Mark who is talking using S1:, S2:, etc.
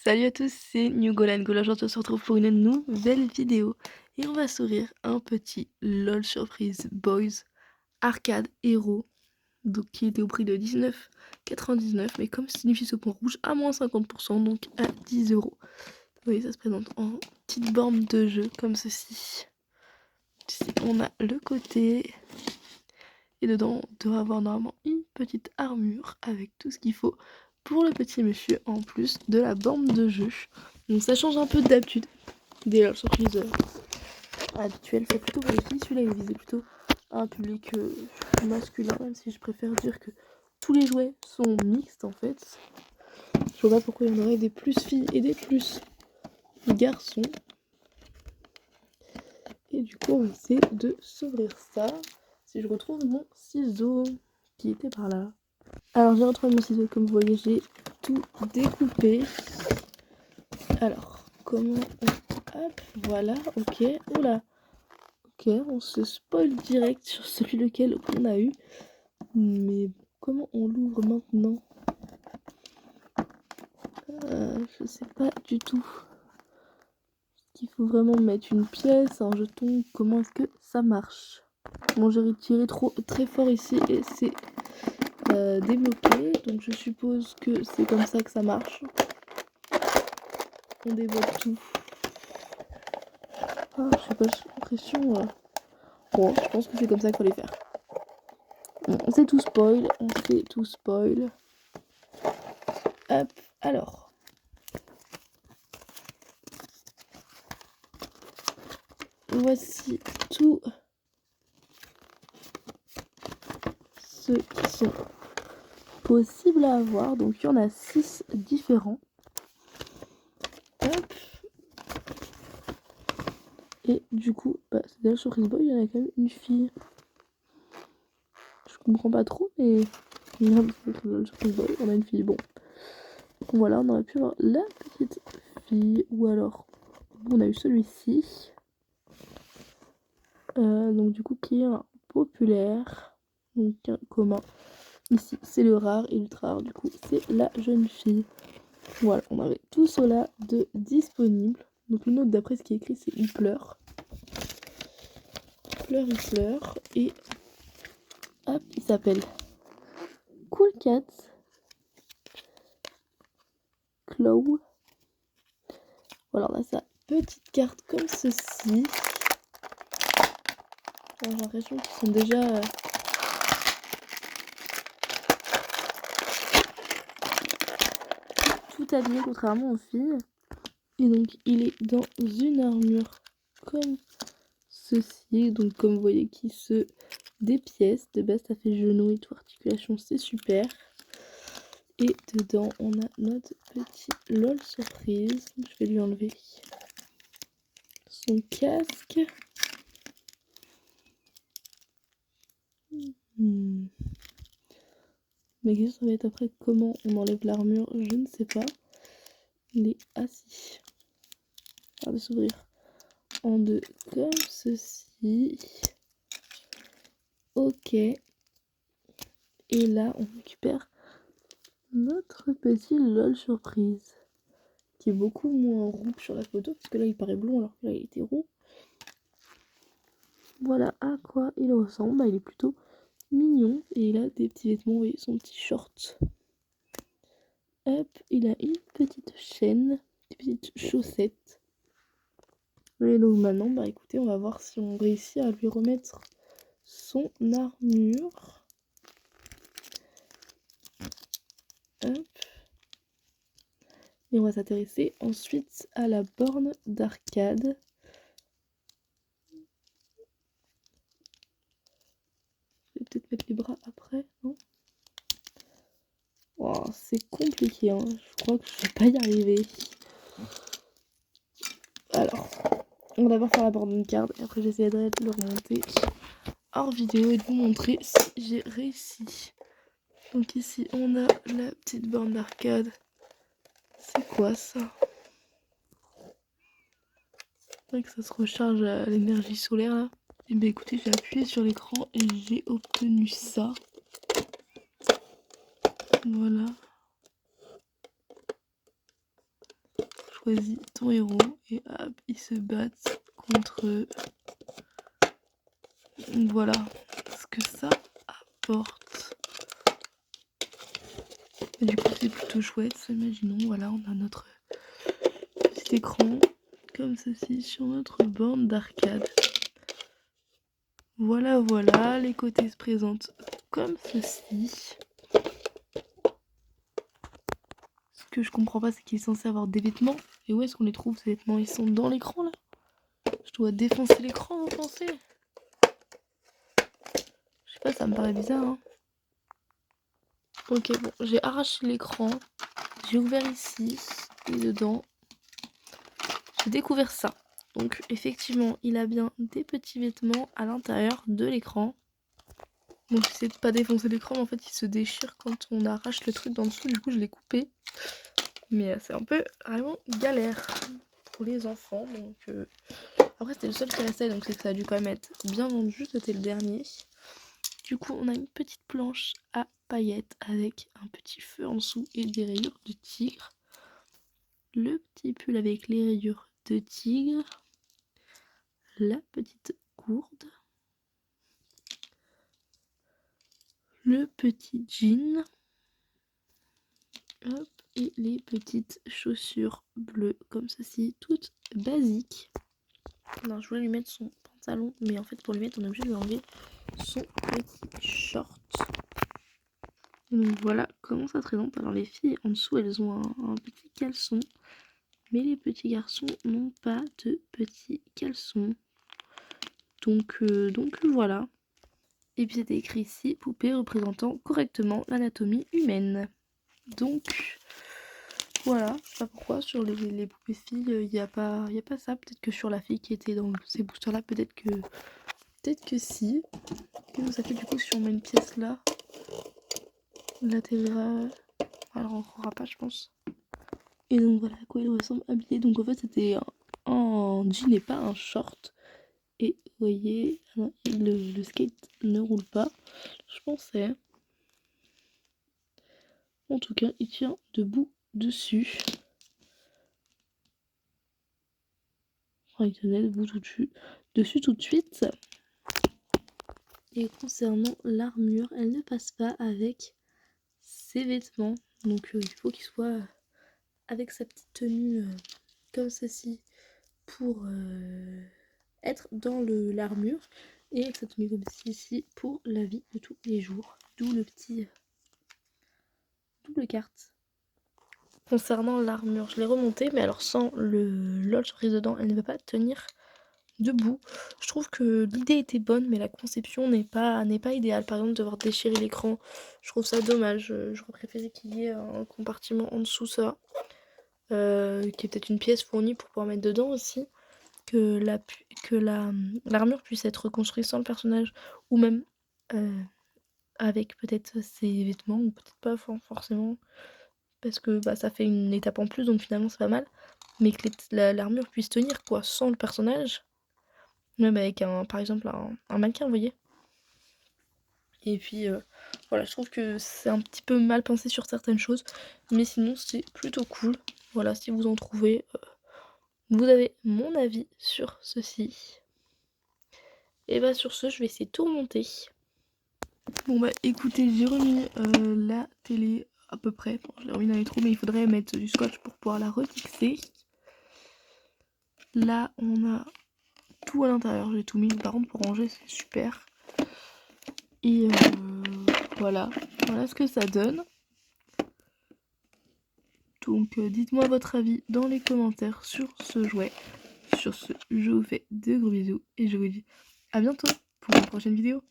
S1: Salut à tous, c'est New Golan Goal. Aujourd'hui, on se retrouve pour une nouvelle vidéo et on va s'ouvrir un petit LOL Surprise Boys Arcade Hero, donc qui était au prix de 19,99, mais comme c'est une fiche au point rouge, à moins 50%, donc à 10 €. Vous voyez, ça se présente en petite borne de jeu comme ceci. Ici, on a le côté et dedans, on doit avoir normalement une petite armure avec tout ce qu'il faut pour le petit monsieur en plus de la borne de jeu. Donc ça change un peu d'habitude des surprises habituelles. C'est plutôt pour les filles. Celui-là il visait plutôt un public masculin, même si je préfère dire que tous les jouets sont mixtes en fait. Je vois pas pourquoi il y en aurait des plus filles et des plus garçons. Et du coup on va essayer de s'ouvrir ça. Si je retrouve mon ciseau qui était par là. Alors j'ai retrouvé mon ciseau, comme vous voyez, j'ai tout découpé. Alors, comment on... Hop, voilà, ok. Oula. Ok, on se spoil direct sur celui lequel on a eu. Mais comment on l'ouvre maintenant? Je sais pas du tout. Il faut vraiment mettre une pièce, un jeton. Comment est-ce que ça marche? Bon, j'ai retiré très fort ici et c'est débloqué. Donc je suppose que c'est comme ça que ça marche. On dévoile tout. Ah, je sais pas, j'ai l'impression... Bon, je pense que c'est comme ça qu'il faut les faire. Bon, on sait tout spoil, Hop, alors. Voici tous ceux qui sont possibles à avoir. Donc il y en a 6 différents. Hop. Et du coup, c'est déjà sur Surprise Boy, il y en a quand même une fille. Je comprends pas trop, mais sur Surprise Boy, on a une fille. Bon. Voilà, on aurait pu avoir la petite fille. Ou alors, on a eu celui-ci. Donc du coup, qui est un populaire. Donc un commun. Ici, c'est le rare et l'ultra rare. Du coup, c'est la jeune fille. Voilà, on avait tout cela de disponible. Donc le note d'après ce qui est écrit, c'est il pleure. Il pleure. Et hop, il s'appelle Cool Cat Claw. Voilà, on a sa petite carte comme ceci. J'ai l'impression qu'ils sont déjà... tout habillés contrairement aux filles. Et donc il est dans une armure comme ceci. Donc comme vous voyez qui se dépièce. De base ça fait genou et tout, articulation, c'est super. Et dedans on a notre petit LOL surprise. Je vais lui enlever son casque. Mais qu'est-ce que ça va être après? Comment on enlève l'armure? Je ne sais pas. Il est assis. On va s'ouvrir en deux comme ceci. Ok. Et là on récupère notre petit LOL surprise. Qui est beaucoup moins roux que sur la photo. Parce que là il paraît blond alors que là il était roux. Voilà à quoi il ressemble. Il est plutôt mignon. Et il a des petits vêtements. Vous voyez son petit short. Hop, il a une petite chaîne. Des petites chaussettes. Et donc maintenant, écoutez, on va voir si on réussit à lui remettre son armure. Hop. Et on va s'intéresser ensuite à la borne d'arcade. Je vais peut-être mettre les bras après, non? Oh, c'est compliqué, hein. Je crois que je vais pas y arriver. Alors, on va d'abord faire la borne card et après j'essaierai de le remonter hors vidéo et de vous montrer si j'ai réussi. Donc ici on a la petite borne d'arcade. C'est quoi ça? C'est vrai que ça se recharge à l'énergie solaire là. Et bien écoutez, j'ai appuyé sur l'écran et j'ai obtenu ça. Voilà. choisis ton héros et hop, ils se battent contre eux. Voilà ce que ça apporte. Et du coup c'est plutôt chouette. Imaginons, voilà, on a notre petit écran comme ceci sur notre borne d'arcade. Voilà, voilà, les côtés se présentent comme ceci. Ce que je comprends pas, c'est qu'il est censé avoir des vêtements. Et où est-ce qu'on les trouve, ces vêtements? Ils sont dans l'écran, là? Je dois défoncer l'écran, vous pensez? Je sais pas, ça me paraît bizarre, hein. Ok, bon, j'ai arraché l'écran. J'ai ouvert ici. Et dedans, j'ai découvert ça. Donc, effectivement, il a bien des petits vêtements à l'intérieur de l'écran. Donc, j'essaie de pas défoncer l'écran, mais en fait, il se déchire quand on arrache le truc d'en dessous. Du coup, je l'ai coupé. Mais c'est un peu vraiment galère pour les enfants. Donc, après, c'était le seul qui restait, donc c'est que ça a dû quand même être bien vendu. C'était le dernier. Du coup, on a une petite planche à paillettes avec un petit feu en dessous et des rayures de tigre. Le petit pull avec les rayures de tigre. La petite gourde. Le petit jean. Hop, et les petites chaussures bleues comme ceci, toutes basiques. Non, je voulais lui mettre son pantalon, mais en fait pour lui mettre on est obligé de lui enlever son petit short. Donc voilà comment ça se présente. Alors les filles en dessous elles ont un petit caleçon, mais les petits garçons n'ont pas de petits caleçons. Donc voilà. Et puis c'était écrit ici, poupée représentant correctement l'anatomie humaine. Donc voilà, je sais pas pourquoi sur les poupées filles il n'y a pas ça. Peut-être que sur la fille qui était dans ces boosters là, peut-être que si. Et ça fait du coup si on met une pièce là, la TVA, elle rentrera pas je pense. Et donc voilà à quoi il ressemble habillé. Donc en fait c'était un jean et pas un short. Et vous voyez, le skate ne roule pas, je pensais. En tout cas, il tient debout dessus. Enfin, il tenait debout dessus tout de suite. Et concernant l'armure, elle ne passe pas avec ses vêtements. Donc il faut qu'il soit avec sa petite tenue comme ceci pour être dans l'armure. Et avec sa tenue comme ceci pour la vie de tous les jours. D'où le petit double carte. Concernant l'armure, je l'ai remontée, mais alors sans le LOL surprise dedans, elle ne va pas tenir debout. Je trouve que l'idée était bonne, mais la conception n'est pas idéale. Par exemple, devoir déchirer l'écran, je trouve ça dommage. J'aurais préféré qu'il y ait un compartiment en dessous ça, qui est peut-être une pièce fournie pour pouvoir mettre dedans aussi. Que l'armure puisse être reconstruite sans le personnage, ou même avec peut-être ses vêtements, ou peut-être pas forcément. Parce que ça fait une étape en plus, donc finalement c'est pas mal. Mais que l'armure puisse tenir quoi, sans le personnage. Même avec par exemple un mannequin, vous voyez. Et puis voilà, je trouve que c'est un petit peu mal pensé sur certaines choses. Mais sinon c'est plutôt cool. Voilà, si vous en trouvez, vous avez mon avis sur ceci. Et sur ce, je vais essayer de tout remonter. Bon écoutez, j'ai remis la télé à peu près. Bon, je l'ai remis dans les trous, mais il faudrait mettre du scotch pour pouvoir la refixer. Là, on a tout à l'intérieur, j'ai tout mis. Par contre, pour ranger, c'est super. Et voilà ce que ça donne. Donc, dites-moi votre avis dans les commentaires sur ce jouet. Sur ce, je vous fais de gros bisous et je vous dis à bientôt pour une prochaine vidéo.